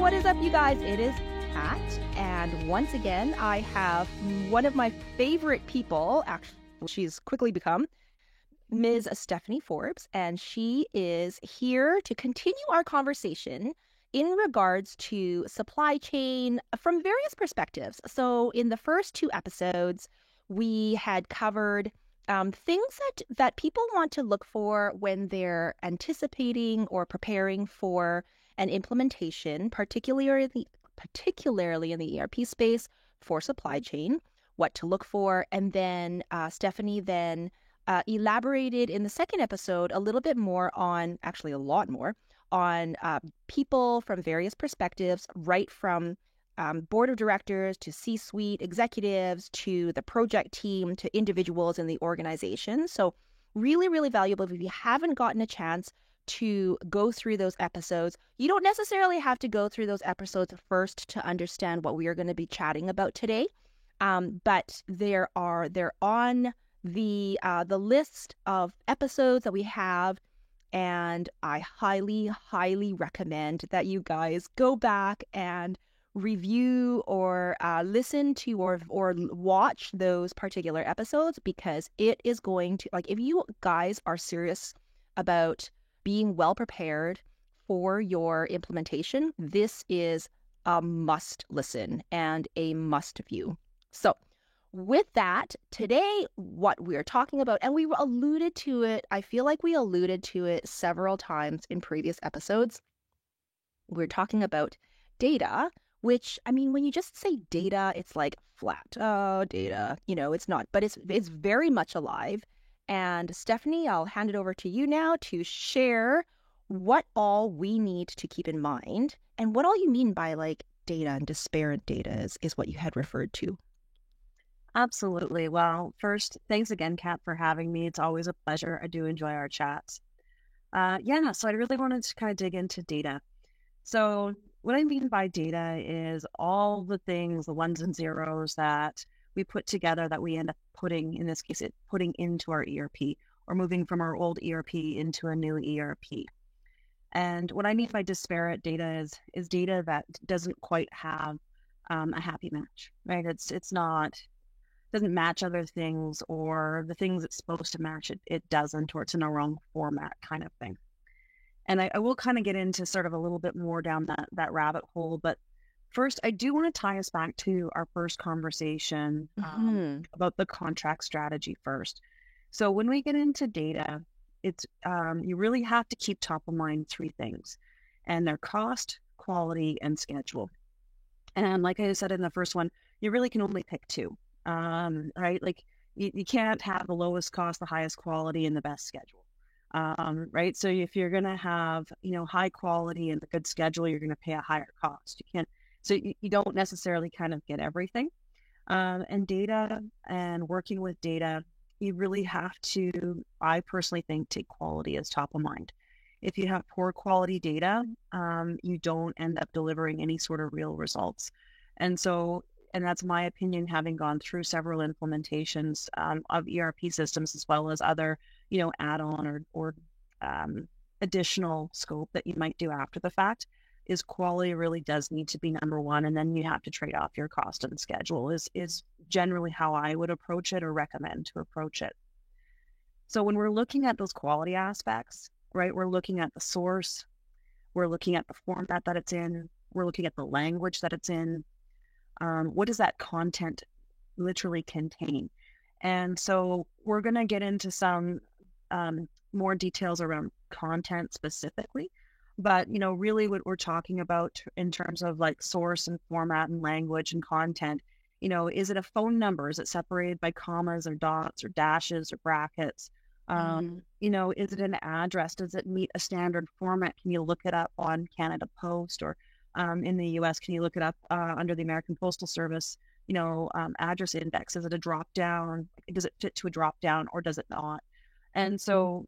what is up, you guys? It is Kat, and once again, I have one of my favorite people, actually, she's quickly become Ms. Stephanie Forbes, and she is here to continue our conversation in regards to supply chain from various perspectives. So in the first two episodes, we had covered things that people want to look for when they're anticipating or preparing for an implementation, particularly in the ERP space for supply chain, what to look for. And then Stephanie then elaborated in the second episode a little bit more on, actually a lot more, on people from various perspectives, right from board of directors to C-suite executives to the project team to individuals in the organization. So really, really valuable. If you haven't gotten a chance to go through those episodes, you don't necessarily have to go through those episodes first to understand what we are going to be chatting about today. But they're on the list of episodes that we have, and I highly, highly recommend that you guys go back and review or listen to or watch those particular episodes, because it is going to, like, if you guys are serious about being well prepared for your implementation, this is a must listen and a must view. So with that, today, what we're talking about, and we alluded to it, I feel like we alluded to it several times in previous episodes. We're talking about data, which, I mean, when you just say data, it's like flat. Oh, data, it's not, but it's very much alive. And Stephanie, I'll hand it over to you now to share what all we need to keep in mind and what all you mean by like data and disparate data is what you had referred to. Absolutely. Well, first, thanks again, Kat, for having me. It's always a pleasure. I do enjoy our chats. So I really wanted to kind of dig into data. So what I mean by data is all the things, the ones and zeros that we put together that we end up putting, in this case, putting into our ERP or moving from our old ERP into a new ERP. And what I mean by disparate data is data that doesn't quite have a happy match, right? It's not, doesn't match other things, or the things it's supposed to match, it doesn't, or it's in a wrong format kind of thing. And I will kind of get into sort of a little bit more down that rabbit hole. But first, I do want to tie us back to our first conversation about the contract strategy first. So when we get into data, it's you really have to keep top of mind three things, and they're cost, quality, and schedule. And like I said in the first one, you really can only pick two. Right? Like you can't have the lowest cost, the highest quality, and the best schedule. Right? So if you're going to have, high quality and a good schedule, you're going to pay a higher cost. You don't necessarily kind of get everything. And data and working with data, you really have to, I personally think, take quality as top of mind. If you have poor quality data, you don't end up delivering any sort of real results. And that's my opinion, having gone through several implementations of ERP systems, as well as other, add-on or additional scope that you might do after the fact, is quality really does need to be number one. And then you have to trade off your cost and schedule is generally how I would approach it or recommend to approach it. So when we're looking at those quality aspects, right, we're looking at the source, we're looking at the format that it's in, we're looking at the language that it's in. What does that content literally contain? And so we're going to get into some more details around content specifically, but, really what we're talking about in terms of like source and format and language and content, is it a phone number? Is it separated by commas or dots or dashes or brackets? Is it an address? Does it meet a standard format? Can you look it up on Canada Post, or in the US, can you look it up under the American Postal Service, address index? Is it a drop down? Does it fit to a drop down, or does it not? And so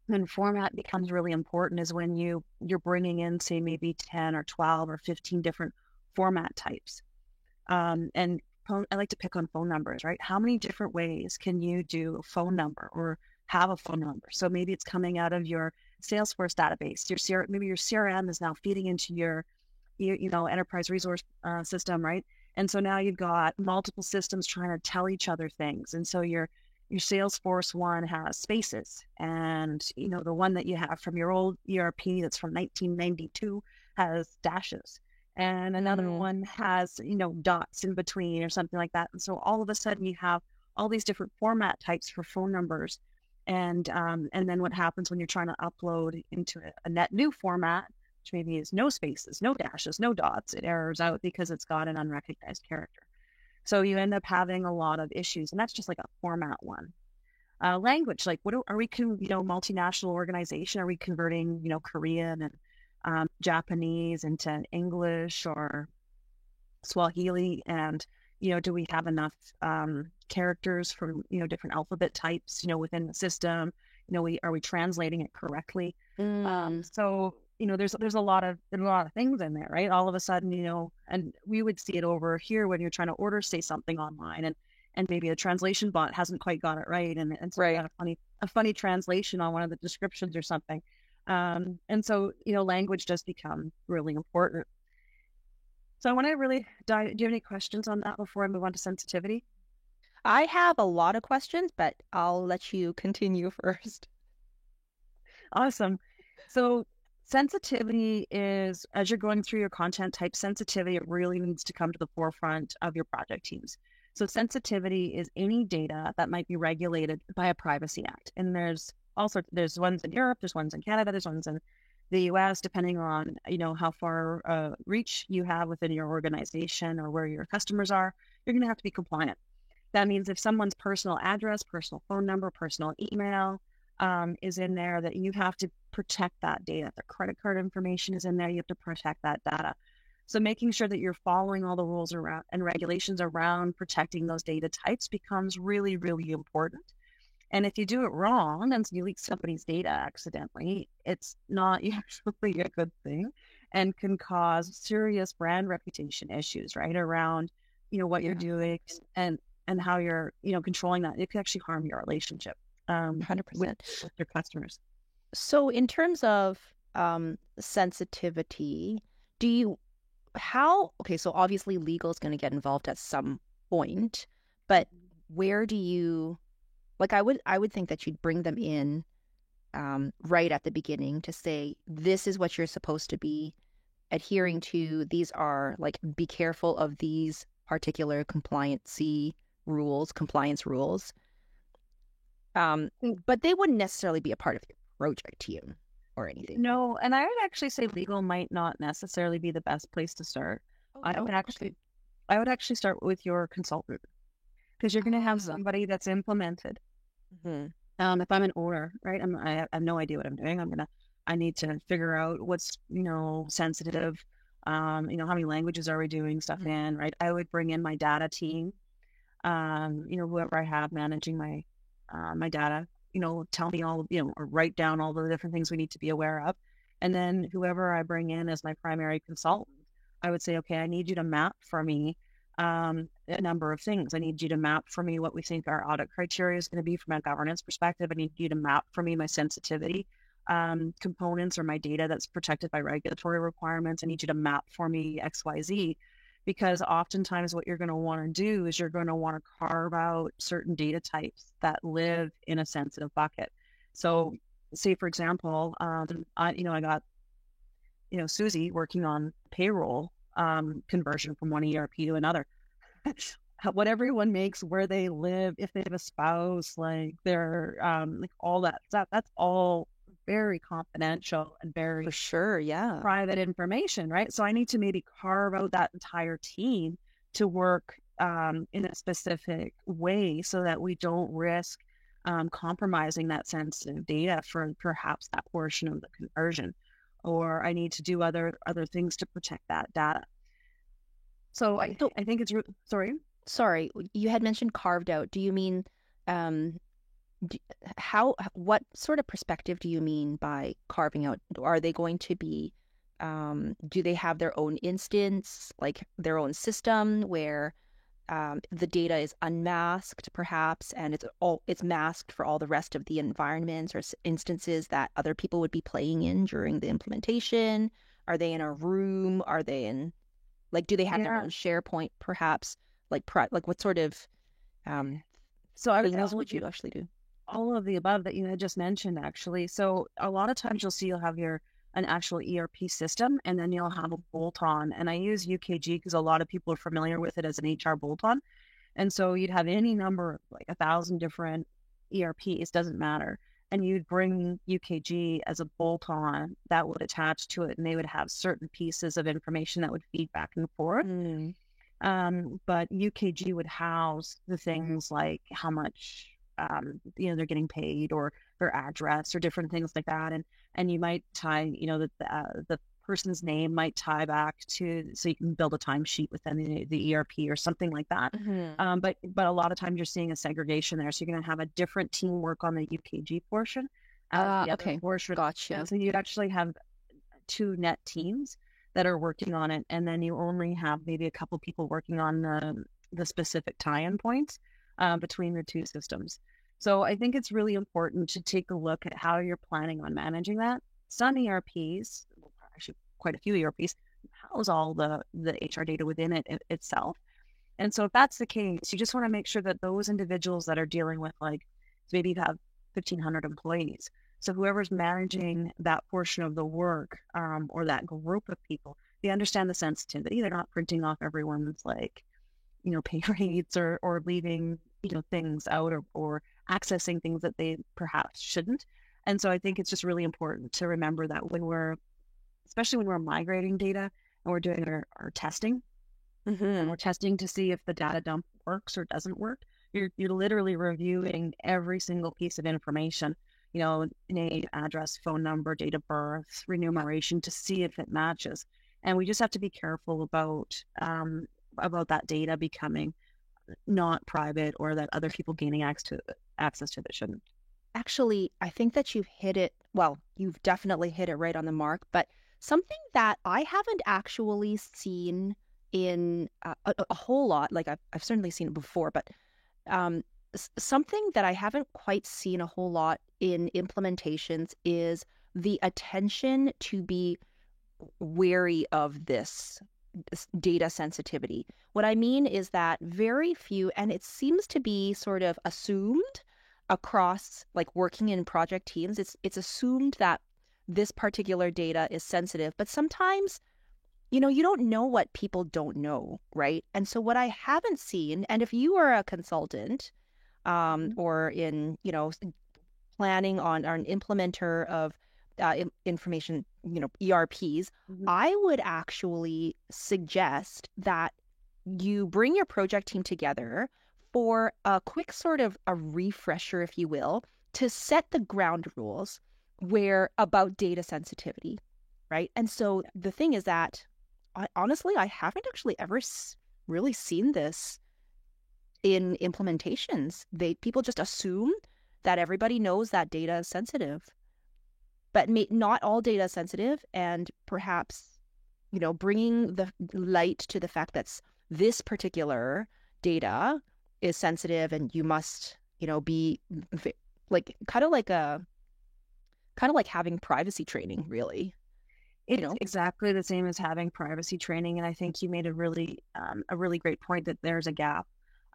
when format becomes really important is when you're bringing in, say, maybe 10 or 12 or 15 different format types. And I like to pick on phone numbers, right? How many different ways can you do a phone number or have a phone number? So maybe it's coming out of your Salesforce database. Maybe your CRM is now feeding into your enterprise resource system, right? And so now you've got multiple systems trying to tell each other things. And so your Salesforce one has spaces, and the one that you have from your old ERP that's from 1992 has dashes, and another one has dots in between or something like that. And so all of a sudden you have all these different format types for phone numbers, and then what happens when you're trying to upload into a net new format, which maybe is no spaces, no dashes, no dots, it errors out because it's got an unrecognized character. So you end up having a lot of issues, and that's just like a format one. Language, like are we, multinational organization? Are we converting, Korean and Japanese into English or Swahili? And, do we have enough characters from, different alphabet types, within the system? Are we translating it correctly? So there's a lot of things in there, right? All of a sudden, and we would see it over here when you're trying to order, say, something online, and maybe a translation bot hasn't quite got it right, and so Right. got a funny translation on one of the descriptions or something. And so language does become really important. So I want to really dive. Do you have any questions on that before I move on to sensitivity? I have a lot of questions, but I'll let you continue first. Awesome. So sensitivity is, as you're going through your content type sensitivity, it really needs to come to the forefront of your project teams. So sensitivity is any data that might be regulated by a privacy act. And there's there's ones in Europe, there's ones in Canada, there's ones in the US, depending on, how far reach you have within your organization or where your customers are, you're going to have to be compliant. That means if someone's personal address, personal phone number, personal email, is in there, that you have to protect that data. Their credit card information is in there. You have to protect that data. So making sure that you're following all the rules around and regulations around protecting those data types becomes really, really important. And if you do it wrong and you leak somebody's data accidentally, it's not usually a good thing and can cause serious brand reputation issues, right? Around, what you're doing and how you're, controlling that. It could actually harm your relationship. 100%. With your customers. So in terms of sensitivity, okay, so obviously legal is going to get involved at some point, but where do you, like, I would think that you'd bring them in right at the beginning to say, this is what you're supposed to be adhering to. These are, like, be careful of these particular compliance rules. But they wouldn't necessarily be a part of your project team or anything. No, and I would actually say legal might not necessarily be the best place to start. I would actually start with your consultant, because you're going to have somebody that's implemented. If I'm an owner, right, I have no idea what I'm doing. I need to figure out what's, sensitive. How many languages are we doing stuff in, right? I would bring in my data team, whoever I have managing my data, tell me all, or write down all the different things we need to be aware of. And then whoever I bring in as my primary consultant, I would say, okay, I need you to map for me a number of things. I need you to map for me what we think our audit criteria is going to be from a governance perspective. I need you to map for me my sensitivity components or my data that's protected by regulatory requirements. I need you to map for me XYZ. Because oftentimes what you're going to want to do is you're going to want to carve out certain data types that live in a sensitive bucket. So say, for example, I got, Susie working on payroll conversion from one ERP to another. What everyone makes, where they live, if they have a spouse, like their, like all that stuff, that's all very confidential and very For sure, yeah. private information, right? So I need to maybe carve out that entire team to work in a specific way so that we don't risk compromising that sensitive data for perhaps that portion of the conversion, or I need to do other things to protect that data. So I think it's Sorry, you had mentioned carved out. Do you mean what sort of perspective do you mean by carving out? Are they going to be, do they have their own instance, like their own system where the data is unmasked perhaps, and it's masked for all the rest of the environments or instances that other people would be playing in during the implementation? Are they in a room? Are they in, like, do they have their Yeah. own SharePoint perhaps? Like what sort of um So I would say things would you actually do? all of the above that you had just mentioned, actually. So a lot of times you'll have an actual ERP system, and then you'll have a bolt-on. And I use UKG because a lot of people are familiar with it as an HR bolt-on. And so you'd have any number, like 1,000 different ERPs, doesn't matter. And you'd bring UKG as a bolt-on that would attach to it, and they would have certain pieces of information that would feed back and forth. Mm. But UKG would house the things like how much they're getting paid, or their address, or different things like that. And you might tie, the person's name might tie back to, so you can build a timesheet within the ERP or something like that. Mm-hmm. But a lot of times you're seeing a segregation there. So you're going to have a different team work on the UKG portion as the other Okay. portion. Gotcha. And so you'd actually have two net teams that are working on it, and then you only have maybe a couple people working on the specific tie-in points between the two systems. So I think it's really important to take a look at how you're planning on managing that. Some ERPs, actually quite a few ERPs, house all the HR data within itself. And so if that's the case, you just want to make sure that those individuals that are dealing with, like, so maybe you have 1,500 employees. So whoever's managing that portion of the work, or that group of people, they understand the sensitivity. They're not printing off everyone's, like, pay rates, or leaving, things out, or accessing things that they perhaps shouldn't. And so I think it's just really important to remember that especially when we're migrating data and we're doing our testing, and Mm-hmm. we're testing to see if the data dump works or doesn't work, you're literally reviewing every single piece of information, name, address, phone number, date of birth, remuneration, to see if it matches. And we just have to be careful about that data becoming not private, or that other people gaining access to that shouldn't. Actually, I think that you've hit it. Well, you've definitely hit it right on the mark. But something that I haven't actually seen in a whole lot, like I've certainly seen it before, but um, something that I haven't quite seen a whole lot in implementations is the attention to be wary of this data sensitivity. What I mean is that very few, and it seems to be sort of assumed across, like, working in project teams, it's assumed that this particular data is sensitive, but sometimes, you don't know what people don't know, right? And so what I haven't seen, and if you are a consultant, Mhm. or in, planning on, or an implementer of information, ERPs, Mhm. I would actually suggest that you bring your project team together for a quick sort of a refresher, if you will, to set the ground rules where about data sensitivity, right? And so the thing is that honestly, I haven't actually ever really seen this in implementations. People just assume that everybody knows that data is sensitive, but not all data is sensitive, and perhaps, bringing the light to the fact that this particular data is sensitive, and you must, be like kind of like having privacy training, really, you It's know? exactly the same as having privacy training, and I think you made a really great point that there's a gap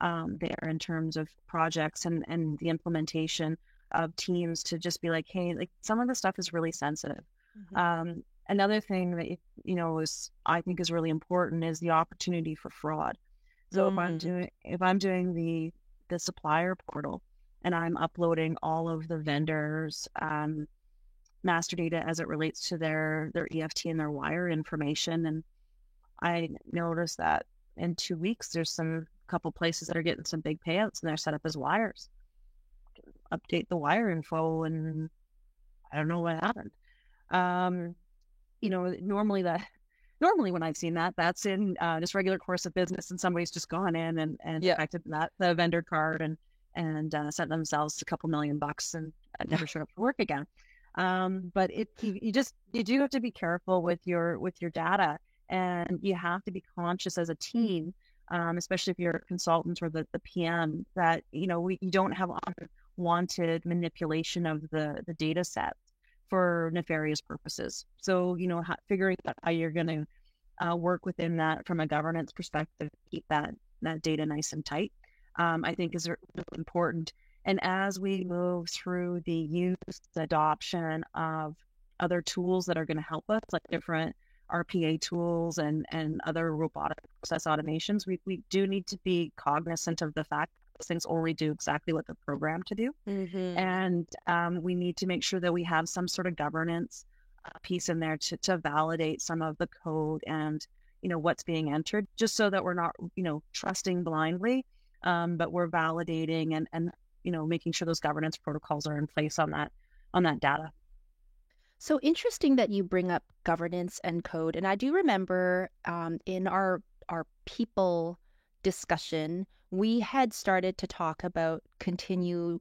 there in terms of projects and the implementation of teams to just be like, hey, like, some of the stuff is really sensitive. Mhm. Another thing that is, I think, is really important is the opportunity for fraud. So Mm. if I'm doing the supplier portal, and I'm uploading all of the vendors' master data as it relates to their EFT and their wire information. And I noticed that in 2 weeks, there's some couple places that are getting some big payouts, and they're set up as wires. Update the wire info, and I don't know what happened. Um, normally when I've seen that, that's in just regular course of business, and somebody's just gone in and Yeah. affected the vendor card, and sent themselves a couple $1 million, and never showed up for work again. But you do have to be careful with your data, and you have to be conscious as a team, especially if you're a consultant or the PM, that you don't have unwanted manipulation of the data set for nefarious purposes. So, figuring out how you're going to work within that from a governance perspective, keep that data nice and tight, I think is really important. And as we move through the use, adoption of other tools that are going to help us, like different RPA tools and other robotic process automations, we do need to be cognizant of the fact that those things only do exactly what they're programmed to do. And we need to make sure that we have some sort of governance piece in there to validate some of the code and, what's being entered, just so that we're not, trusting blindly, but we're validating and making sure those governance protocols are in place on that data. So interesting that you bring up governance and code. And I do remember in our people discussion, we had started to talk about continuous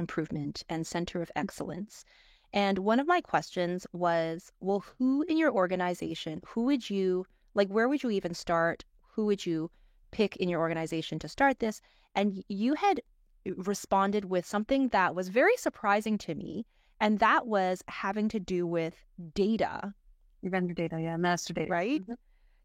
improvement and center of excellence. And one of my questions was, well, who in your organization, where would you even start? Who would you pick in your organization to start this? And you had responded with something that was very surprising to me. And that was having to do with data. Vendor data, yeah, master data. Right? Mm-hmm.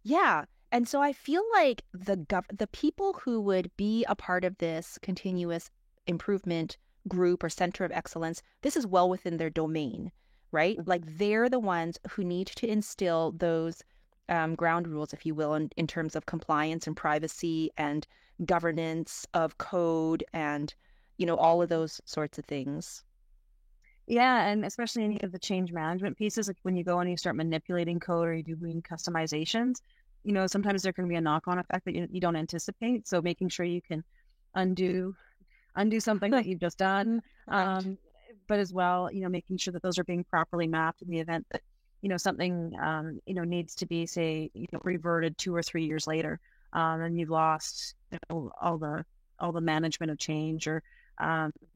Yeah. And so I feel like the people who would be a part of this continuous improvement group or center of excellence, this is well within their domain, right? Like they're the ones who need to instill those ground rules, if you will, in terms of compliance and privacy and governance of code and, all of those sorts of things. Yeah, and especially any of the change management pieces, like when you go and you start manipulating code or you're doing customizations, sometimes there can be a knock-on effect that you don't anticipate. So making sure you can undo something that you've just done, but as well, making sure that those are being properly mapped in the event that, something, needs to be, say, reverted 2 or 3 years later, and you've lost all the management of change or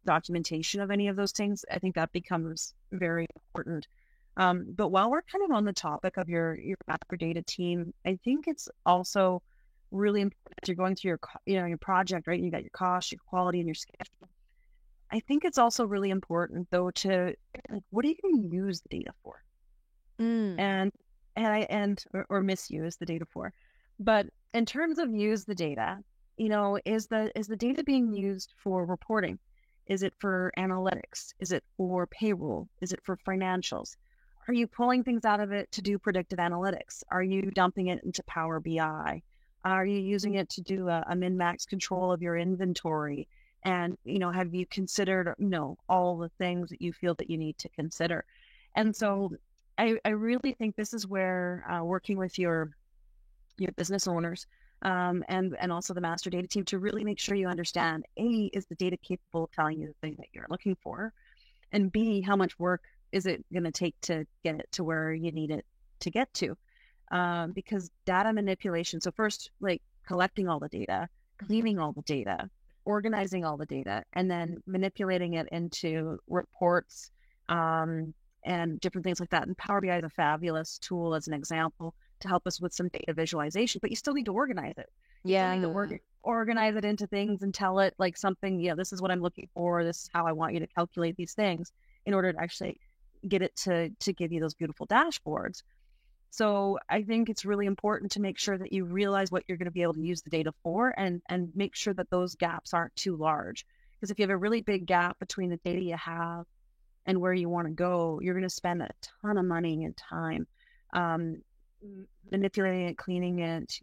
documentation of any of those things. I think that becomes very important. But while we're kind of on the topic of your master data team, I think it's also really important as you're going through your project, right? You got your cost, your quality, and your schedule. I think it's also really important though to what are you going to use the data for, or misuse the data for. But in terms of use the data, is the data being used for reporting? Is it for analytics? Is it for payroll? Is it for financials? Are you pulling things out of it to do predictive analytics? Are you dumping it into Power BI? Are you using it to do a min-max control of your inventory? And, have you considered, all the things that you feel that you need to consider? And so I really think this is where working with your business owners, and also the master data team to really make sure you understand, A, is the data capable of telling you the thing that you're looking for? And B, how much work is it going to take to get it to where you need it to get to? Because data manipulation, so first, like collecting all the data, cleaning all the data, organizing all the data, and then manipulating it into reports and different things like that. And Power BI is a fabulous tool as an example to help us with some data visualization, but you still need to organize it. Yeah. You need to organize it into things and tell it like something, this is what I'm looking for. This is how I want you to calculate these things in order to actually get it to give you those beautiful dashboards. So I think it's really important to make sure that you realize what you're going to be able to use the data for and make sure that those gaps aren't too large. Because if you have a really big gap between the data you have and where you want to go, you're going to spend a ton of money and time manipulating it, cleaning it,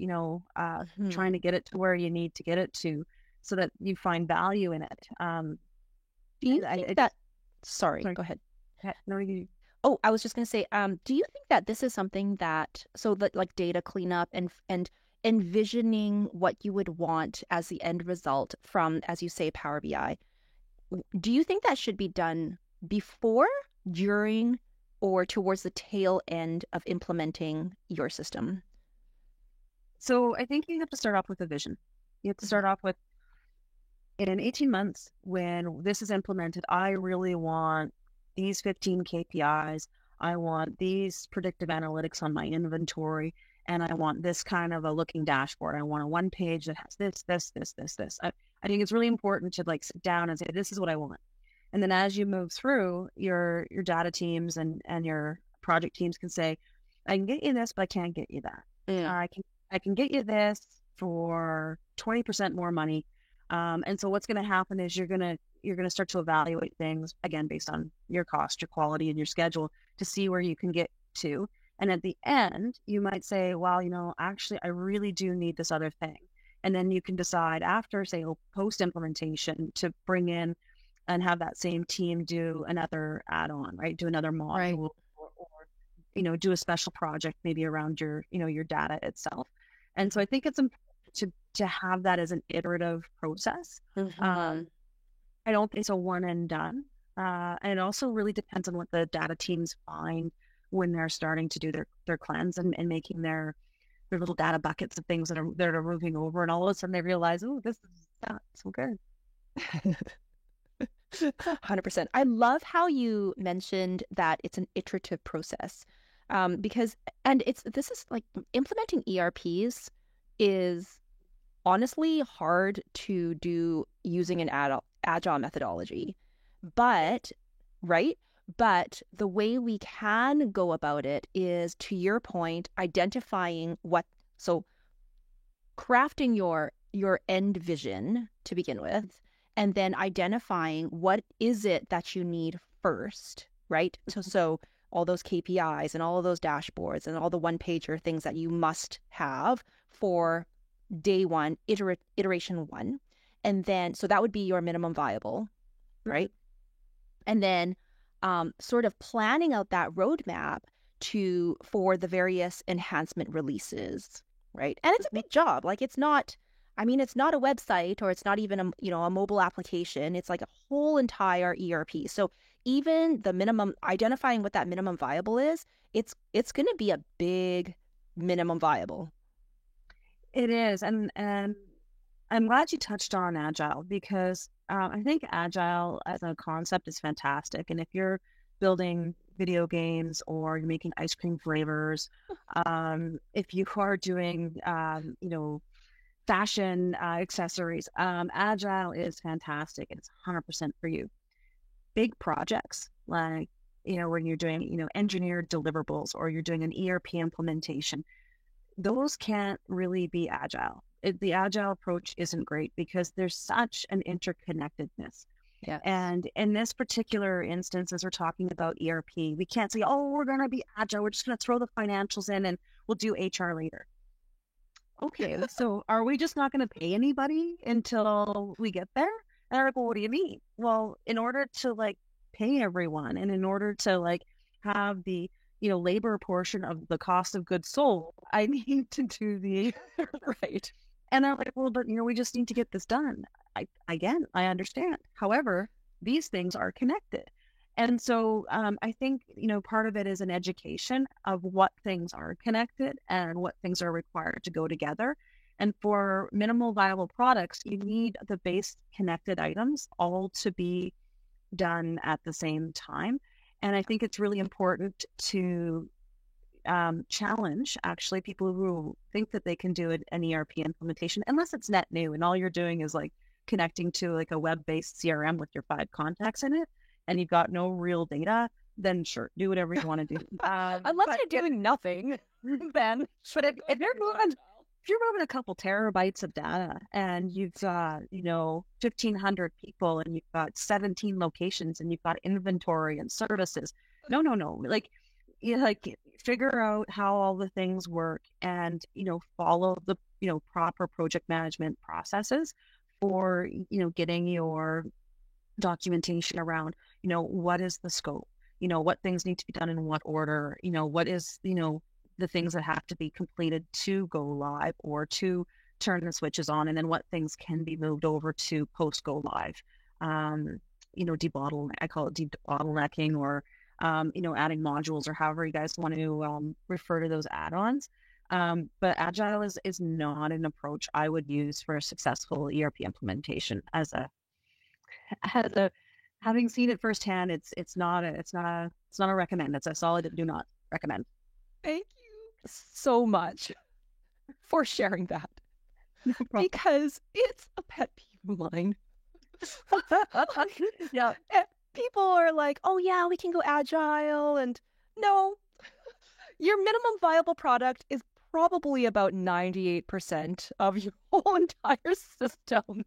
trying to get it to where you need to get it to so that you find value in it. Do you think that... Sorry, go ahead. No, you... Oh, I was just going to say, do you think that this is something that, so that like data cleanup and envisioning what you would want as the end result from, as you say, Power BI, do you think that should be done before, during, or towards the tail end of implementing your system? So I think you have to start off with a vision. You have to start off with, in 18 months, when this is implemented, I really want these 15 KPIs. I want these predictive analytics on my inventory, and I want this kind of a looking dashboard. I want a one page that has this. I think it's really important to like sit down and say, this is what I want. And then as you move through, your data teams and your project teams can say, I can get you this, but I can't get you that. I can get you this for 20% more money. And so what's going to happen is you're going to start to evaluate things again based on your cost, your quality, and your schedule to see where you can get to. And at the end, you might say, well, actually, I really do need this other thing. And then you can decide after, say, post implementation to bring in and have that same team do another add-on, right? Do another module, Right. or do a special project maybe around your data itself. And so I think it's important to have that as an iterative process. Mm-hmm. I don't think it's a one and done. And it also really depends on what the data teams find when they're starting to do their cleanse and making their little data buckets of things that are moving over, and all of a sudden they realize, oh, this is not so good. 100%. I love how you mentioned that it's an iterative process, because this is like implementing ERPs is honestly hard to do using an agile methodology, but right. But the way we can go about it is, to your point, identifying crafting your end vision to begin with, and then identifying what is it that you need first, right? So all those KPIs and all of those dashboards and all the one-pager things that you must have for day one, iteration one. And then, so that would be your minimum viable, right? And then sort of planning out that roadmap for the various enhancement releases, right? And it's a big job. Like it's not a website, or it's not even a mobile application. It's like a whole entire ERP. So even the minimum, identifying what that minimum viable is, it's going to be a big minimum viable. It is, and I'm glad you touched on Agile, because I think Agile as a concept is fantastic. And if you're building video games or you're making ice cream flavors, if you are doing, fashion accessories, Agile is fantastic. It's 100% for you. Big projects like, when you're doing, engineered deliverables, or you're doing an ERP implementation, those can't really be Agile. The Agile approach isn't great because there's such an interconnectedness. Yeah. And in this particular instance, as we're talking about ERP, we can't say, oh, we're going to be Agile. We're just going to throw the financials in and we'll do HR later. Okay, so are we just not going to pay anybody until we get there? And they're like, well, what do you mean? Well, in order to pay everyone, and in order to have the labor portion of the cost of goods sold, I need to do the right. And they're like, well, but we just need to get this done. I understand. However, these things are connected. And so I think, part of it is an education of what things are connected and what things are required to go together. And for minimal viable products, you need the base connected items all to be done at the same time. And I think it's really important to challenge actually people who think that they can do an ERP implementation, unless it's net new and all you're doing is connecting to a web-based CRM with your 5 contacts in it, and you've got no real data. Then sure, do whatever you want to do. Unless you're doing nothing, then. But if you're moving a couple terabytes of data, and you've got 1,500 people, and you've got 17 locations, and you've got inventory and services, no, figure out how all the things work, and follow the proper project management processes for getting your documentation around what is the scope, what things need to be done in what order, what is the things that have to be completed to go live or to turn the switches on, and then what things can be moved over to post go live. I call it debottlenecking, or adding modules, or however you guys want to refer to those add-ons. But Agile is not an approach I would use for a successful ERP implementation. As a having seen it firsthand, it's not a recommend. It's a solid do not recommend. Thank you so much for sharing that. No problem. Because it's a pet peeve of mine. Yeah. People are like, oh yeah, we can go agile. And no, your minimum viable product is probably about 98% of your whole entire system.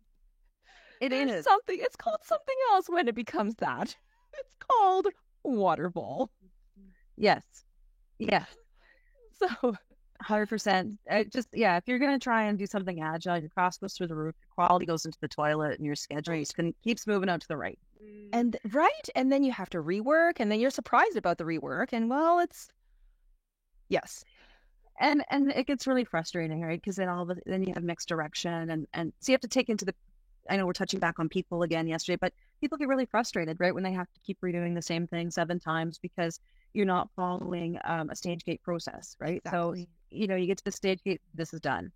It is. It's called something else when it becomes that. It's called Waterfall. Yes. Yeah. So 100%. If you're going to try and do something agile, your cost goes through the roof, your quality goes into the toilet, and your schedule keeps moving out to the right. and then you have to rework, and then you're surprised about the rework, and well, it's yes. And it gets really frustrating, right? Because then you have mixed direction, and so you have to take into the. I know we're touching back on people again yesterday, but people get really frustrated, right, when they have to keep redoing the same thing 7 times because you're not following a stage gate process, right? Exactly. So you get to the stage gate, this is done.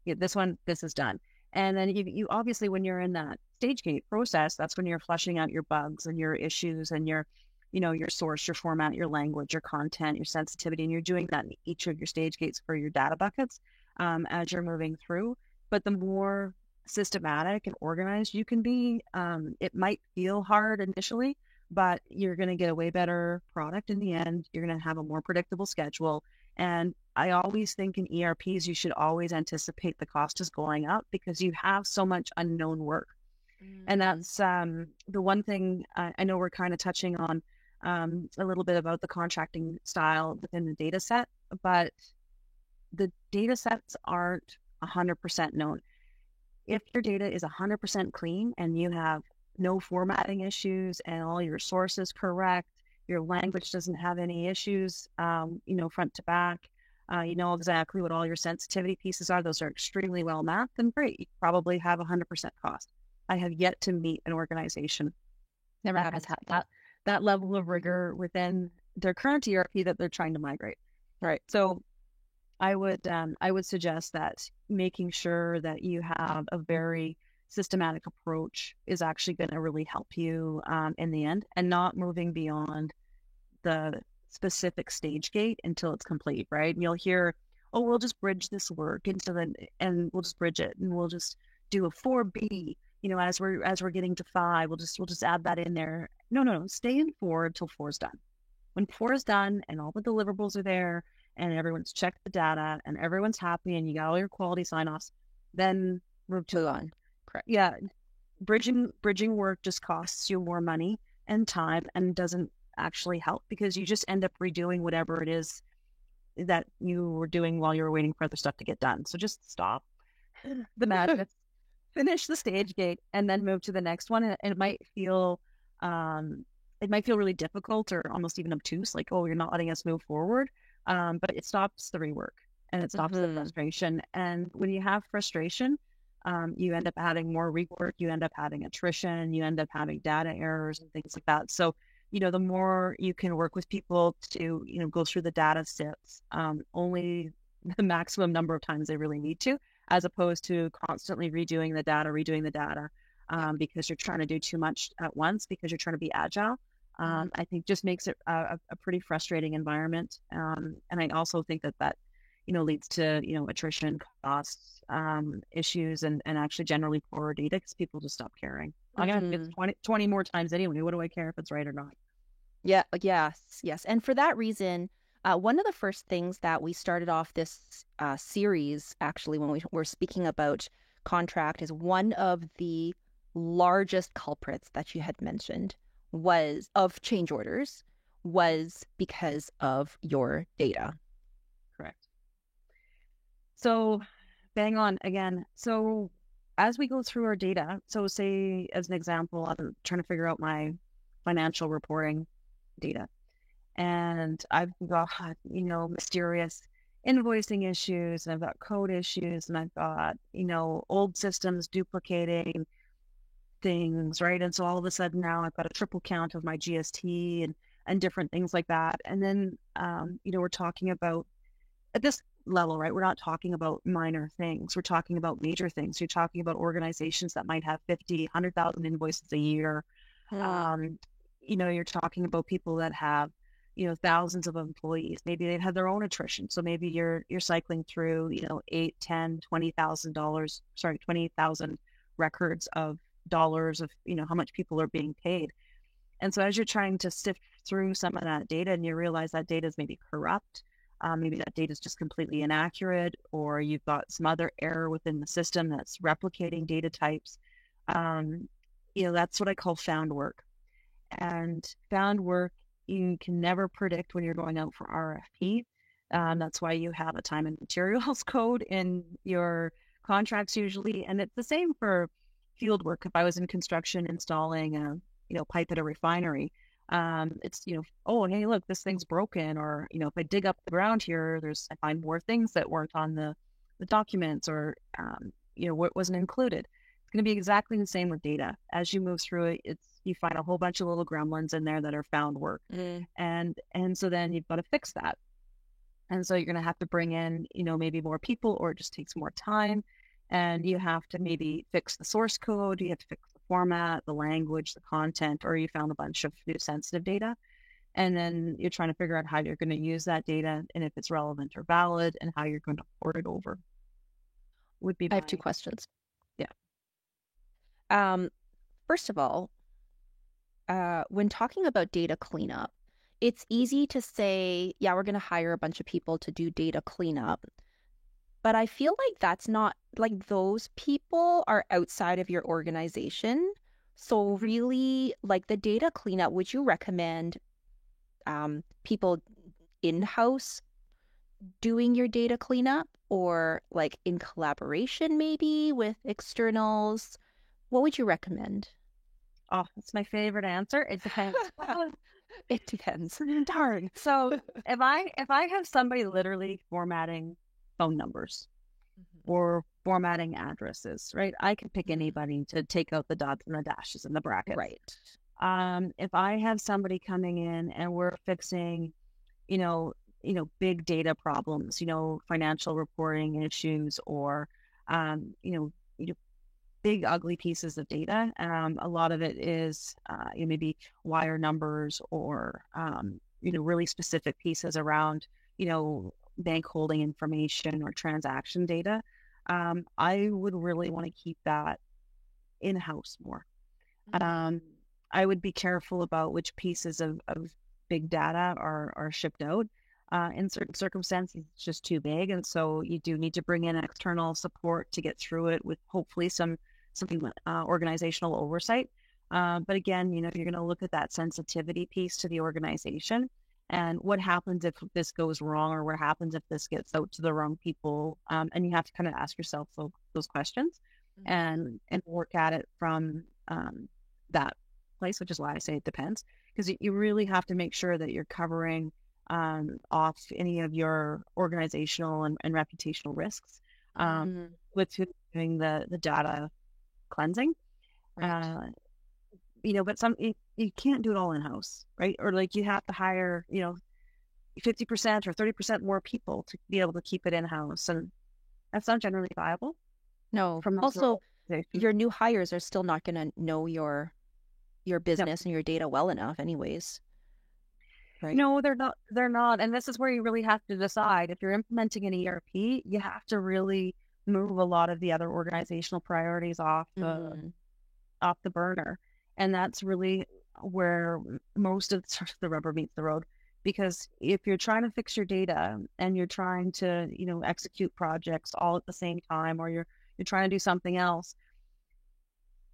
You get this one, this is done. And then you obviously, when you're in that stage gate process, that's when you're fleshing out your bugs and your issues and your source, your format, your language, your content, your sensitivity, and you're doing that in each of your stage gates for your data buckets as you're moving through. But the more systematic and organized you can be, it might feel hard initially, but you're going to get a way better product in the end. You're going to have a more predictable schedule. And I always think in ERPs, you should always anticipate the cost is going up because you have so much unknown work. And that's the one thing I know we're kind of touching on a little bit about the contracting style within the data set, but the data sets aren't 100% known. If your data is 100% clean and you have no formatting issues and all your sources correct, your language doesn't have any issues, front to back, you know exactly what all your sensitivity pieces are, those are extremely well mapped, then great, you probably have 100% cost. I have yet to meet an organization Never that has had that level of rigor within their current ERP that they're trying to migrate. Right. So I would suggest that making sure that you have a very systematic approach is actually going to really help you in the end, and not moving beyond the specific stage gate until it's complete, right? And you'll hear, oh, we'll just bridge this work and we'll just bridge it, and we'll just do a 4B. As we're getting to 5, we'll just add that in there. No, stay in 4 until 4 is done. When 4 is done and all the deliverables are there and everyone's checked the data and everyone's happy and you got all your quality sign-offs, then move to on. Correct. Yeah. Bridging work just costs you more money and time and doesn't actually help because you just end up redoing whatever it is that you were doing while you were waiting for other stuff to get done. So just stop the madness, finish the stage gate, and then move to the next one. And it might feel really difficult or almost even obtuse, like, oh, you're not letting us move forward. But it stops the rework and it stops the frustration. And when you have frustration, you end up adding more rework, you end up having attrition, you end up having data errors and things like that. So, the more you can work with people to, go through the data sets, only the maximum number of times they really need to, as opposed to constantly redoing the data because you're trying to do too much at once because you're trying to be agile. I think just makes it a pretty frustrating environment. And I also think that leads to, attrition, costs, issues, and actually generally poor data because people just stop caring. I'm going to do it 20 more times anyway. What do I care if it's right or not? Yeah. Yes. And for that reason, one of the first things that we started off this series, actually, when we were speaking about contract, is one of the largest culprits that you had mentioned of change orders was because of your data. Correct. So bang on again. So as we go through our data, so say as an example, I'm trying to figure out my financial reporting data, and I've got, mysterious invoicing issues, and I've got code issues, and I've got, old systems duplicating things, right? And so all of a sudden now I've got a triple count of my GST and different things like that. And then, we're talking about at this level, right? We're not talking about minor things. We're talking about major things. You're talking about organizations that might have 50, 100,000 invoices a year. You're talking about people that have, thousands of employees. Maybe they've had their own attrition. So maybe you're cycling through, 8, 10, $20,000 records of dollars of, how much people are being paid. And so as you're trying to sift through some of that data and you realize that data is maybe corrupt, maybe that data is just completely inaccurate, or you've got some other error within the system that's replicating data types, that's what I call found work. And found work, you can never predict when you're going out for RFP. That's why you have a time and materials code in your contracts usually. And it's the same for field work. If I was in construction installing a pipe at a refinery, it's, oh, hey, look, this thing's broken. Or, if I dig up the ground here, I find more things that weren't on the documents, or, what wasn't included. It's going to be exactly the same with data. As you move through it, you find a whole bunch of little gremlins in there that are found work. And so then you've got to fix that. And so you're going to have to bring in, maybe more people, or it just takes more time. And you have to maybe fix the source code. You have to fix the format, the language, the content, or you found a bunch of new sensitive data. And then you're trying to figure out how you're going to use that data and if it's relevant or valid and how you're going to port it over. I have two questions. Yeah. First of all, when talking about data cleanup, it's easy to say, yeah, we're going to hire a bunch of people to do data cleanup. But I feel like that's not, like, those people are outside of your organization. So really, like, the data cleanup, would you recommend people in-house doing your data cleanup, or like in collaboration maybe with externals? What would you recommend? Oh, that's my favorite answer. It depends. It depends. Darn. So if I have somebody literally formatting phone numbers or formatting addresses, right? I can pick anybody to take out the dots and the dashes and the brackets. Right. If I have somebody coming in and we're fixing, big data problems, financial reporting issues, or, big ugly pieces of data. A lot of it is maybe wire numbers, or really specific pieces around bank holding information or transaction data. I would really want to keep that in-house more. I would be careful about which pieces of big data are shipped out. In certain circumstances, it's just too big. And so you do need to bring in external support to get through it with hopefully some organizational oversight. But again, if you're going to look at that sensitivity piece to the organization and what happens if this goes wrong, or what happens if this gets out to the wrong people, and you have to kind of ask yourself those questions and work at it from that place, which is why I say it depends, because you really have to make sure that you're covering off any of your organizational and reputational risks with doing the data cleansing. Right. But you can't do it all in-house, right? Or like you have to hire 50% or 30% more people to be able to keep it in-house, and that's not generally viable. No. Also, your new hires are still not going to know your business and your data well enough anyways. Right? No, they're not. And this is where you really have to decide. If you're implementing an ERP, you have to really move a lot of the other organizational priorities off the burner. And that's really where most of the rubber meets the road. Because if you're trying to fix your data and you're trying to, execute projects all at the same time, or you're trying to do something else,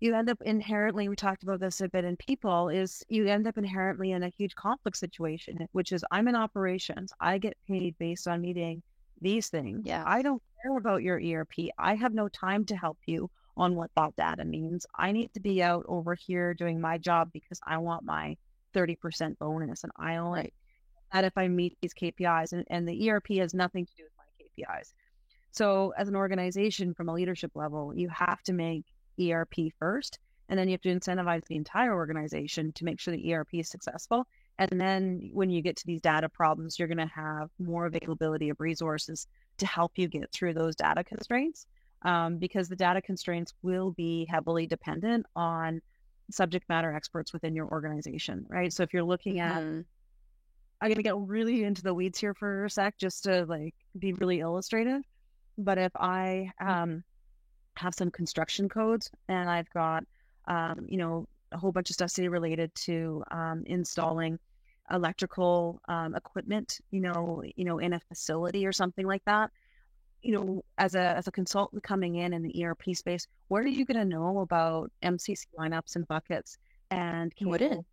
you end up inherently, we talked about this a bit in people, is you end up inherently in a huge conflict situation, which is, I'm in operations. I get paid based on meeting these things. Yeah. I don't care about your ERP. I have no time to help you on what that data means. I need to be out over here doing my job because I want my 30% bonus. And I only, that if I meet these KPIs, and the ERP has nothing to do with my KPIs. So as an organization, from a leadership level, you have to make ERP first, and then you have to incentivize the entire organization to make sure the ERP is successful. And then when you get to these data problems, you're going to have more availability of resources to help you get through those data constraints, because the data constraints will be heavily dependent on subject matter experts within your organization, right? So if you're looking at, I'm going to get really into the weeds here for a sec, just to be really illustrative. But if I have some construction codes and I've got, a whole bunch of stuff say related to installing electrical equipment, in a facility or something like that. As a consultant coming in the ERP space, where are you going to know about MCC lineups and buckets and cable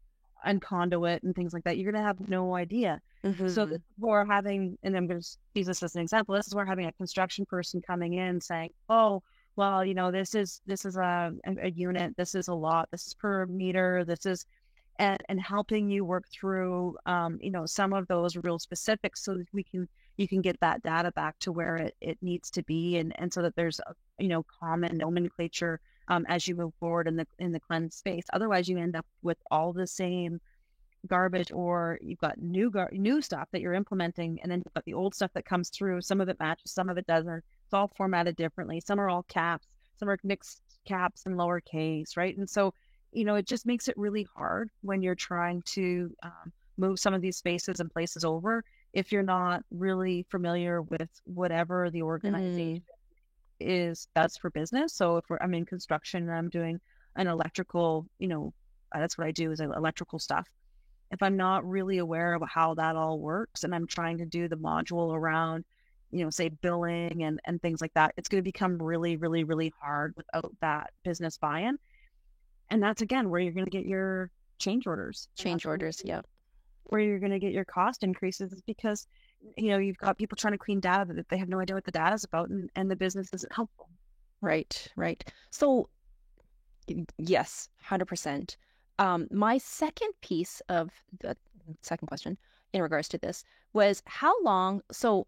and conduit and things like that? You're going to have no idea. Mm-hmm. So this is where having, and I'm going to use this as an example, this is where having a construction person coming in saying, oh, well, this is a unit, this is a lot, this is per meter, this is, and helping you work through, some of those real specifics so that you can get that data back to where it needs to be. And so that there's, common nomenclature as you move forward in the cleanse space. Otherwise you end up with all the same garbage, or you've got new stuff that you're implementing, and then you've got the old stuff that comes through. Some of it matches, some of it doesn't. It's all formatted differently. Some are all caps, some are mixed caps and lowercase, right? And so, it just makes it really hard when you're trying to move some of these spaces and places over if you're not really familiar with whatever the organization does for business. So if I'm in construction and I'm doing an electrical, that's what I do, is electrical stuff. If I'm not really aware of how that all works and I'm trying to do the module around, say billing and things like that, it's going to become really, really, really hard without that business buy-in. And that's, again, where you're going to get your change orders. Yeah. Where you're going to get your cost increases is because, you've got people trying to clean data that they have no idea what the data is about, and the business isn't helpful. Right. So, yes, 100%. My second piece of the second question in regards to this was how long, so,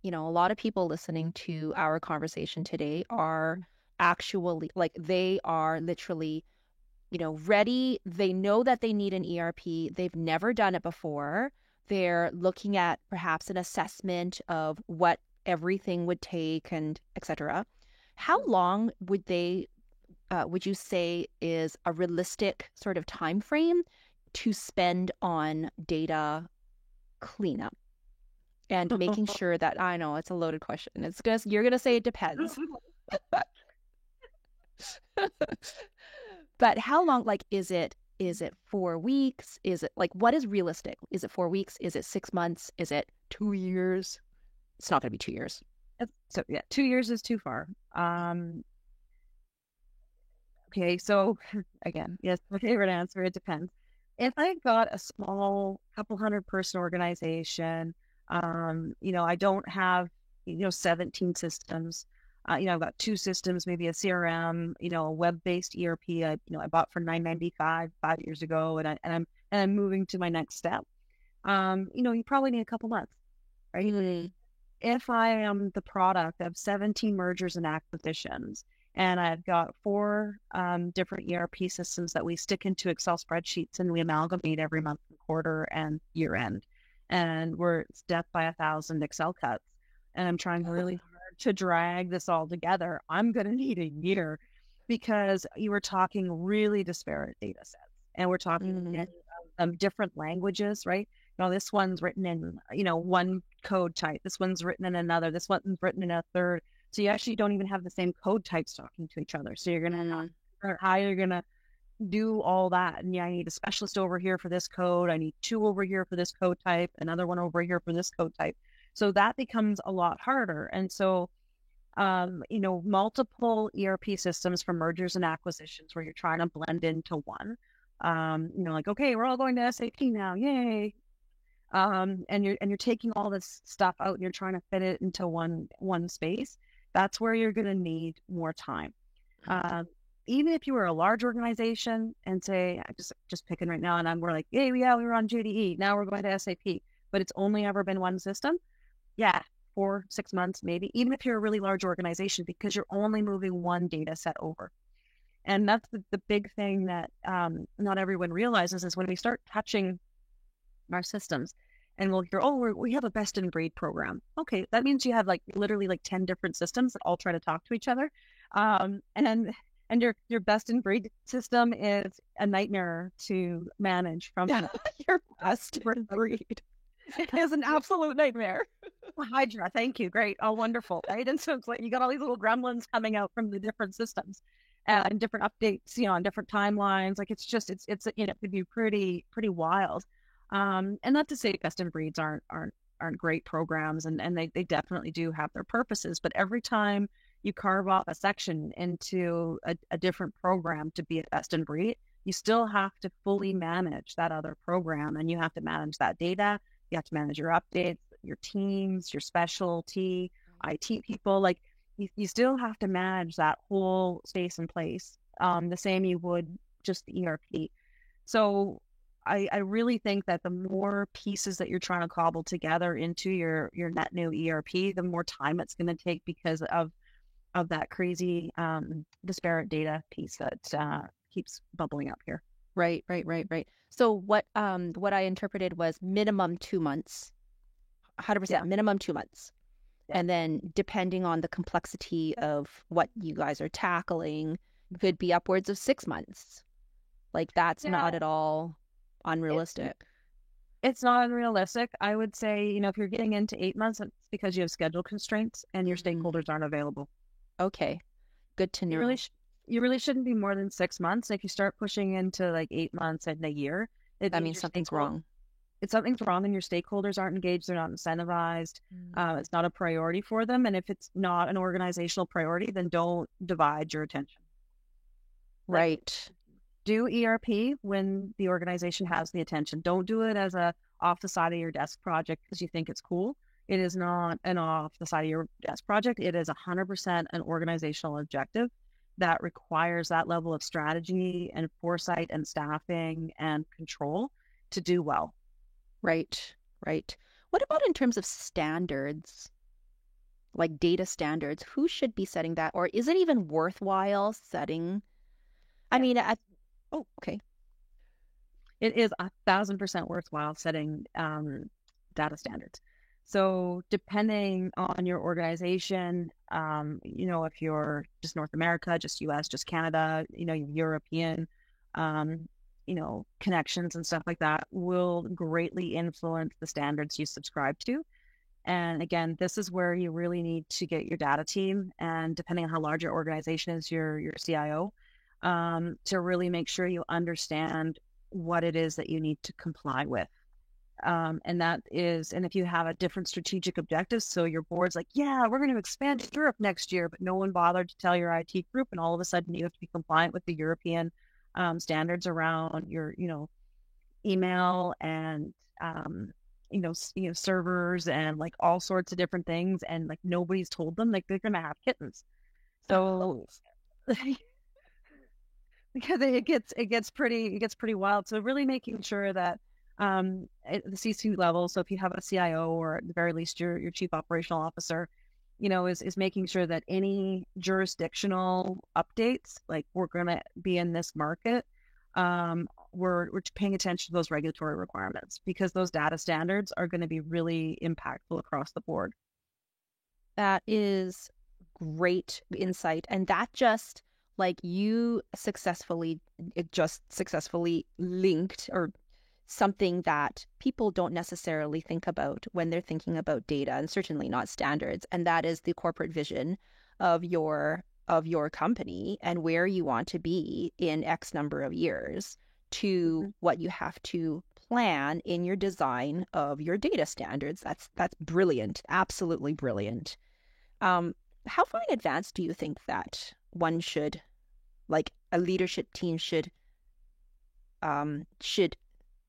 a lot of people listening to our conversation today are actually, like, they are literally, ready. They know that they need an ERP. They've never done it before. They're looking at perhaps an assessment of what everything would take and etc. How long would you say is a realistic sort of time frame to spend on data cleanup and making sure that, I know it's a loaded question. You're going to say it depends. But how long, like, is it 4 weeks? Is it, like, what is realistic? Is it 4 weeks? Is it 6 months? Is it 2 years? It's not going to be 2 years. So yeah, 2 years is too far. Okay, so again, yes, my favorite answer, it depends. If I got a small couple 100-person organization, I don't have, 17 systems. I've got 2 systems, maybe a CRM, a web-based ERP. I bought for $9.95 5 years ago, and I'm moving to my next step. You probably need a couple months, right? Mm-hmm. If I am the product of 17 mergers and acquisitions, and I've got 4 different ERP systems that we stick into Excel spreadsheets and we amalgamate every month and quarter and year end, and we're death by 1,000 Excel cuts, and I'm trying really hard to drag this all together, I'm going to need a year, because you were talking really disparate data sets, and we're talking different languages, right? This one's written in, one code type. This one's written in another. This one's written in a third. So you actually don't even have the same code types talking to each other. So you're going to, how you're going to do all that. And I need a specialist over here for this code. I need 2 over here for this code type, another one over here for this code type. So that becomes a lot harder. And so, multiple ERP systems for mergers and acquisitions where you're trying to blend into one, like, okay, we're all going to SAP now. Yay. And you're taking all this stuff out and you're trying to fit it into one space. That's where you're going to need more time. Even if you were a large organization and say, I'm just picking right now, and we're like, hey, yeah, we were on JDE. Now we're going to SAP, but it's only ever been one system. Yeah, 4, 6 months, maybe, even if you're a really large organization, because you're only moving one data set over. And that's the big thing that not everyone realizes is when we start touching our systems and we'll hear, oh, we have a best in breed program. Okay, that means you have literally 10 different systems that all try to talk to each other. And your best in breed system is a nightmare to manage from your best in breed. It is an absolute nightmare. Hydra, thank you. Great. Oh, wonderful. Right. And so it's like you got all these little gremlins coming out from the different systems. and different updates, on different timelines. Like it's it could be pretty wild. And not to say best in breeds aren't great programs, and they definitely do have their purposes. But every time you carve off a section into a different program to be a best in breed, you still have to fully manage that other program, and you have to manage that data. You have to manage your updates, your teams, your specialty, IT people. Like you still have to manage that whole space and place, the same you would just the ERP. So I really think that the more pieces that you're trying to cobble together into your net new ERP, the more time it's going to take because of that crazy disparate data piece that keeps bubbling up here. Right, right, right, right. So what I interpreted was minimum 2 months, 100% Yeah. minimum 2 months. Yeah. And then depending on the complexity of what you guys are tackling, could be upwards of 6 months. Like that's not Yeah. at all It, unrealistic. it's not unrealistic. I would say, if you're getting into 8 months, it's because you have schedule constraints and your Mhm. stakeholders aren't available. Okay, good to You really know. you really shouldn't be more than 6 months. If you start pushing into like 8 months and a year, it That means means your something's stakeholder wrong. it's something's wrong and your stakeholders aren't engaged, they're not incentivized, it's not a priority for them. And if it's not an organizational priority, then don't divide your attention. Like, Right. do ERP when the organization has the attention. Don't do it as a off the side of your desk project because you think it's cool. It is not an off the side of your desk project. It is 100% an organizational objective that requires that level of strategy and foresight and staffing and control to do well. Right, right. What about in terms of standards, like data standards? Who should be setting that? Or is it even worthwhile setting? I Yeah. mean, oh, okay. It is 1,000% worthwhile setting data standards. So depending on your organization, if you're just North America, just US, just Canada, European, um, connections and stuff like that will greatly influence the standards you subscribe to. And again, this is where you really need to get your data team, and depending on how large your organization is, your CIO, to really make sure you understand what it is that you need to comply with. And if you have a different strategic objectives, so your board's like, yeah, we're going to expand to Europe next year, but no one bothered to tell your IT group, and all of a sudden you have to be compliant with the European standards around your, email and servers and like all sorts of different things, and like nobody's told them, like they're gonna have kittens. So because it gets pretty wild. So really making sure that at the C-suite level, so if you have a CIO or at the very least your chief operational officer, is making sure that any jurisdictional updates, like we're gonna be in this market, we're paying attention to those regulatory requirements because those data standards are going to be really impactful across the board. That is great insight. And that just like it just successfully linked or something that people don't necessarily think about when they're thinking about data, and certainly not standards. And that is the corporate vision of your company and where you want to be in X number of years to what you have to plan in your design of your data standards. That's brilliant. Absolutely brilliant. Um, how far in advance do you think that one should, like a leadership team should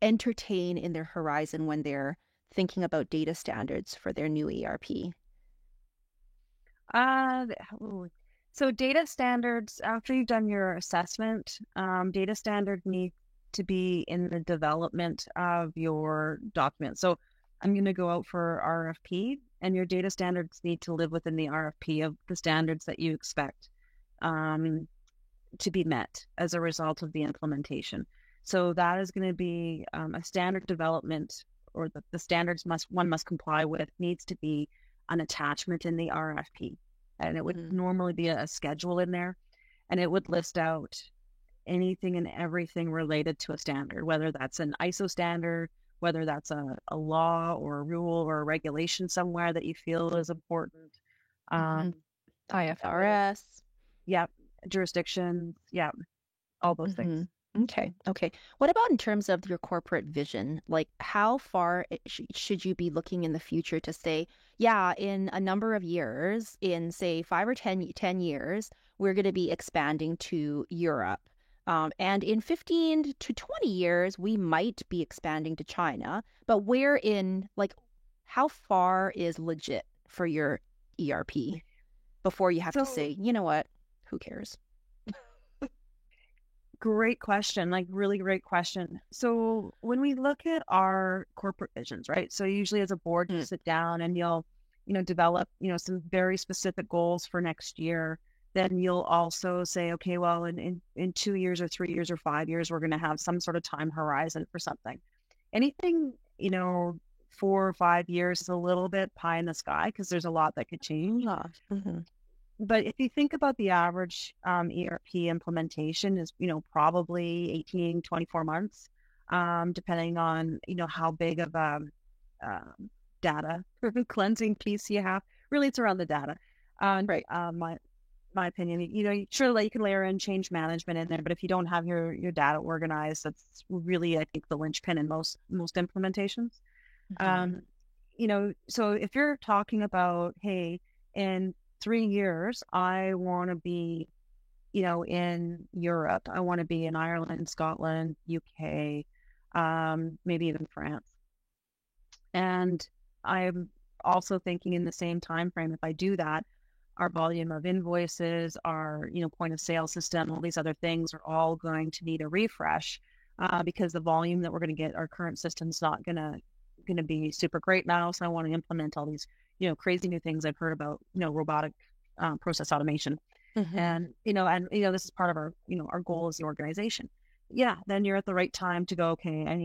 entertain in their horizon when they're thinking about data standards for their new ERP? Uh, so data standards, after you've done your assessment, data standards need to be in the development of your document. So I'm going to go out for RFP, and your data standards need to live within the RFP of the standards that you expect um, to be met as a result of the implementation. So that is going to be a standard development, or the standards one must comply with needs to be an attachment in the RFP. And it would normally be a schedule in there, and it would list out anything and everything related to a standard, whether that's an ISO standard, whether that's a law or a rule or a regulation somewhere that you feel is important. Mm-hmm. Um, IFRS. yeah, jurisdictions. Yeah, all those things. hmm Okay. Okay. What about in terms of your corporate vision? Like, how far should you be looking in the future to say, yeah, in a number of years, in say 5 or 10 years, we're going to be expanding to Europe. And in 15 to 20 years, we might be expanding to China. But where in, like, how far is legit for your ERP before you have to So say, you know what, who cares? great question, like really great question. So when we look at our corporate visions, right? So usually as a board, you Mm. sit down and you'll, develop, some very specific goals for next year. Then you'll also say, okay, well, in 2 years or 3 years or 5 years, we're going to have some sort of time horizon for something. Anything, 4 or 5 years is a little bit pie in the sky because there's a lot that could change. Ah, mhm. But if you think about the average ERP implementation is, probably 18, 24 months, depending on, how big of a data cleansing piece you have. Really, it's around the data. Right. My opinion, sure, you can layer in change management in there, but if you don't have your data organized, that's really, I think, the linchpin in most implementations. Mhm. Um, so if you're talking about, hey, in 3 years, I want to be, in Europe. I want to be in Ireland, Scotland, UK, maybe even France. And I'm also thinking in the same time frame, if I do that, our volume of invoices, our point of sale system, all these other things are all going to need a refresh because the volume that we're going to get, our current system's not going to be super great now. So I want to implement all these crazy new things I've heard about, robotic process automation, Mhm. and this is part of our goal as the organization. Yeah, then you're at the right time to go. Okay, I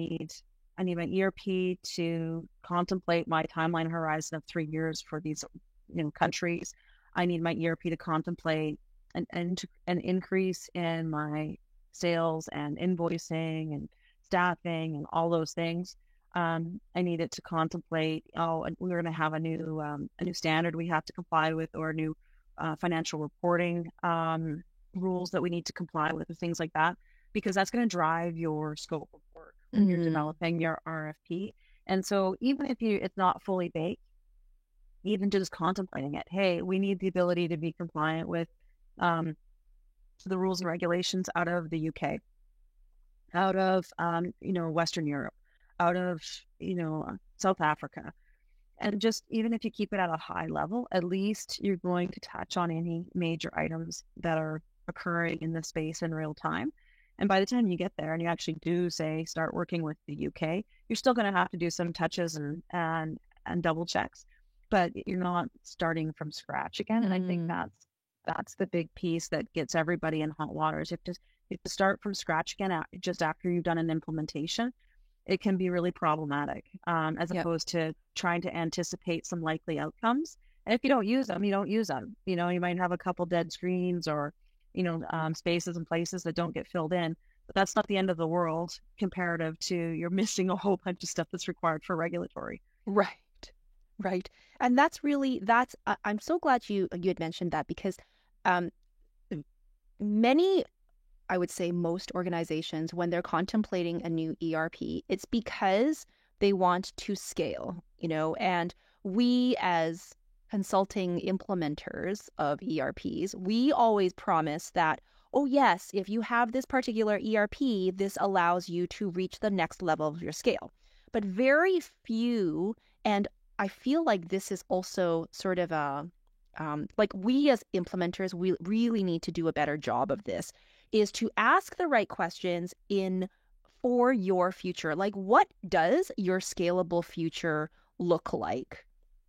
need my ERP to contemplate my timeline horizon of 3 years for these countries. I need my ERP to contemplate an increase in my sales and invoicing and staffing and all those things. I need it to contemplate. Oh, we're going to have a new standard we have to comply with, or a new financial reporting rules that we need to comply with, or things like that, because that's going to drive your scope of work when you're Mm. developing your RFP. And so even if it's not fully baked, even just contemplating it, hey, we need the ability to be compliant with um, the rules and regulations out of the UK, out of Western Europe, out of South Africa. And just even if you keep it at a high level, at least you're going to touch on any major items that are occurring in the space in real time. And by the time you get there and you actually do say start working with the UK, you're still going to have to do some touches and double checks, but you're not starting from scratch again. And I think Mm. that's the big piece that gets everybody in hot waters. If to start from scratch again just after you've done an implementation, it can be really problematic, as Yep. opposed to trying to anticipate some likely outcomes. And if you don't use them, you don't use them. You might have a couple dead screens, or, spaces and places that don't get filled in, but that's not the end of the world comparative to you're missing a whole bunch of stuff that's required for regulatory. Right. Right. And I'm so glad you had mentioned that because um many, I would say most organizations, when they're contemplating a new ERP, it's because they want to scale, and we as consulting implementers of ERPs, we always promise that, oh, yes, if you have this particular ERP, this allows you to reach the next level of your scale. But very few, and I feel like this is also sort of like we as implementers, we really need to do a better job of this is to ask the right questions in for your future. Like, what does your scalable future look like?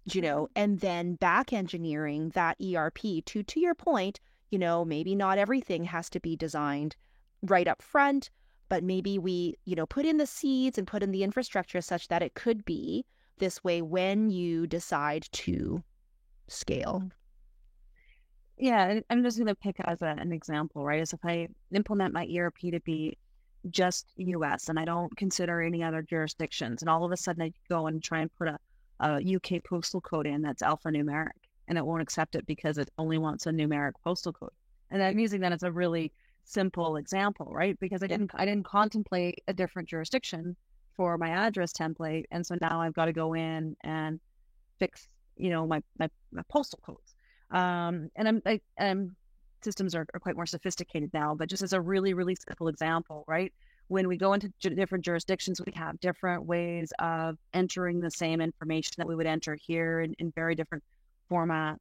Mhm. And then back engineering that ERP to your point, maybe not everything has to be designed right up front, but maybe we, put in the seeds and put in the infrastructure such that it could be this way when you decide to scale. Yeah, and I'm just going to pick as an example, right? As if I implement my ERP to be just US and I don't consider any other jurisdictions, and all of a sudden I go and try and put a UK postal code in that's alphanumeric, and it won't accept it because it only wants a numeric postal code. And I'm using that as a really simple example, right? Because I didn't contemplate a different jurisdiction for my address template. And so now I've got to go in and fix, my postal codes. And systems are quite more sophisticated now, but just as a really, really simple example, right? When we go into different jurisdictions, we have different ways of entering the same information that we would enter here in very different formats.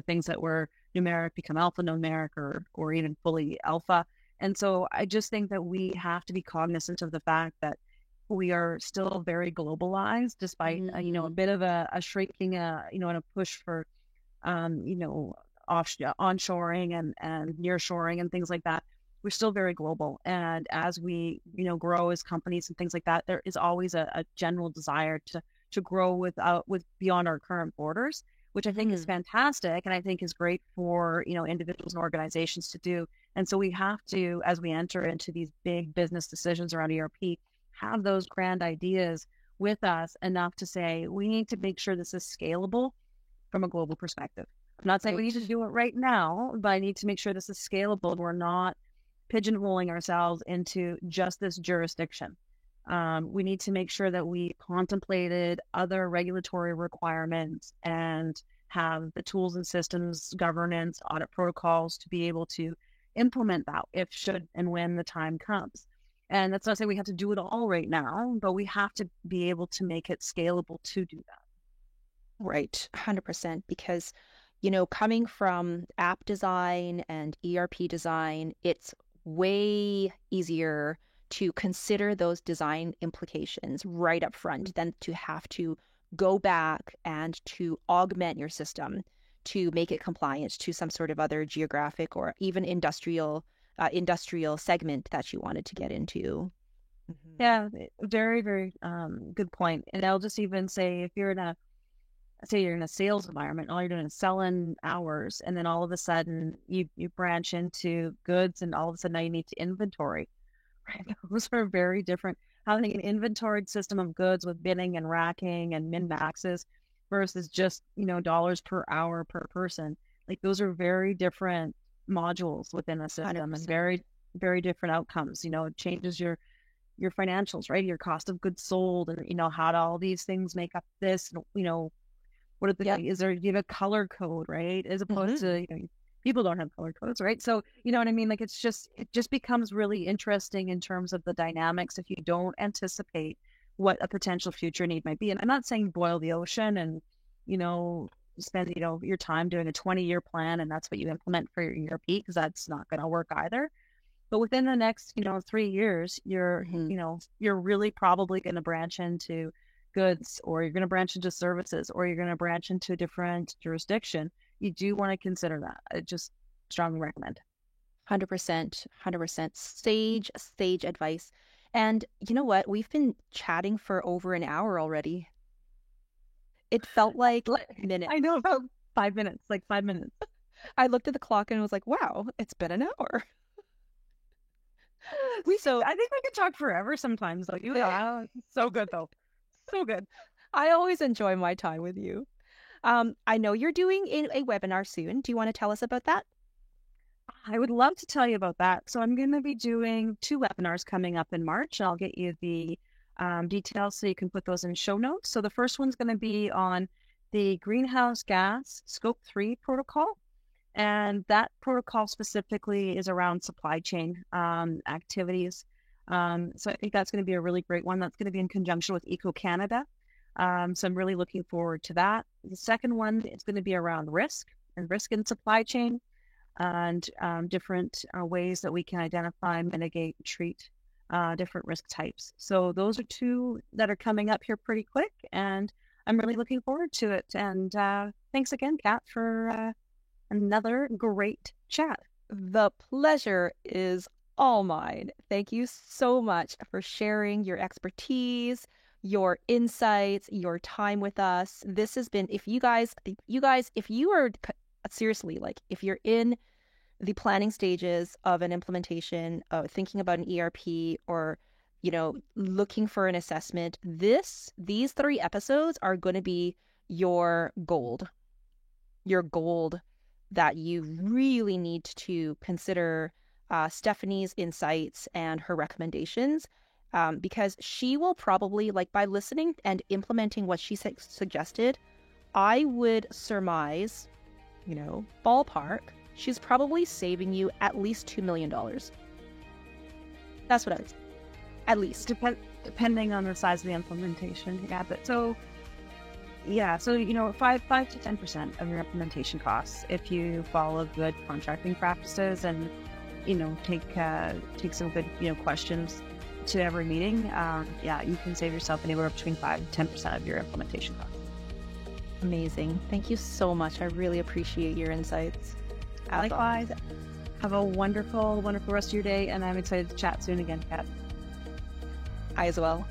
Things that were numeric become alphanumeric or even fully alpha. And so I just think that we have to be cognizant of the fact that we are still very globalized, despite a bit of a shrinking, and a push for, onshoring and nearshoring and things like that. We're still very global, and as we grow as companies and things like that, there is always a general desire to grow with beyond our current borders, which I think is fantastic, and I think is great for individuals and organizations to do. And so we have to, as we enter into these big business decisions around ERP, have those grand ideas with us enough to say, we need to make sure this is scalable from a global perspective. I'm not saying we need to do it right now, but I need to make sure this is scalable. We're not pigeonholing ourselves into just this jurisdiction. We need to make sure that we contemplated other regulatory requirements and have the tools and systems, governance, audit protocols to be able to implement that if, should, and when the time comes. And that's not saying we have to do it all right now, but we have to be able to make it scalable to do that. Right, 100%. Because, coming from app design and ERP design, it's way easier to consider those design implications right up front than to have to go back and to augment your system to make it compliant to some sort of other geographic or even industrial segment that you wanted to get into. Yeah, very, very good point. And I'll just even say, if you're in a sales environment, all you're doing is selling hours, and then all of a sudden you branch into goods, and all of a sudden now you need to inventory. Right? Those are very different. Having an inventoried system of goods with binning and racking and min maxes versus just dollars per hour per person, like those are very different modules within a system 100%. And very, very different outcomes. It changes your financials, right? Your cost of goods sold, and how do all these things make up this, what are the is there, do you have a color code, right? As opposed to, people don't have color codes, right? So, you know what I mean? Like, it just becomes really interesting in terms of the dynamics if you don't anticipate what a potential future need might be. And I'm not saying boil the ocean and, spend, your time doing a 20-year plan and that's what you implement for your ERP, because that's not going to work either. But within the next, 3 years, you're really probably going to branch into goods, or you're going to branch into services, or you're going to branch into a different jurisdiction. You do want to consider that. I just strongly recommend. 100%, 100%. Sage advice. And you know what? We've been chatting for over an hour already. It felt like minutes. I know, about 5 minutes, like 5 minutes. I looked at the clock and was like, wow, it's been an hour. I think we could talk forever sometimes, though. Yeah, so good, though. So good. I always enjoy my time with you. I know you're doing a webinar soon. Do you want to tell us about that? I would love to tell you about that. So I'm going to be doing 2 webinars coming up in March. I'll get you the details so you can put those in show notes. So the first one's going to be on the greenhouse gas Scope 3 protocol. And that protocol specifically is around supply chain activities. So I think that's going to be a really great one. That's going to be in conjunction with Eco Canada. So I'm really looking forward to that. The second one is going to be around risk in supply chain, and different ways that we can identify, mitigate, treat different risk types. So those are 2 that are coming up here pretty quick, and I'm really looking forward to it. And thanks again, Kat, for another great chat. The pleasure is all mine. Thank you so much for sharing your expertise, your insights, your time with us. This has been, if you guys, if you are seriously, like, if you're in the planning stages of an implementation, thinking about an ERP, or, looking for an assessment, these 3 episodes are going to be your gold that you really need to consider Stephanie's insights and her recommendations, because she will probably, like, by listening and implementing what she suggested, I would surmise, ballpark, she's probably saving you at least $2 million. That's what I would say. At least. Depending on the size of the implementation. Yeah, but so 5 to 10% of your implementation costs if you follow good contracting practices and take some good questions to every meeting. You can save yourself anywhere between 5 to 10% of your implementation costs. Amazing. Thank you so much. I really appreciate your insights. Likewise. Have a wonderful, wonderful rest of your day, and I'm excited to chat soon again, Kat. I as well.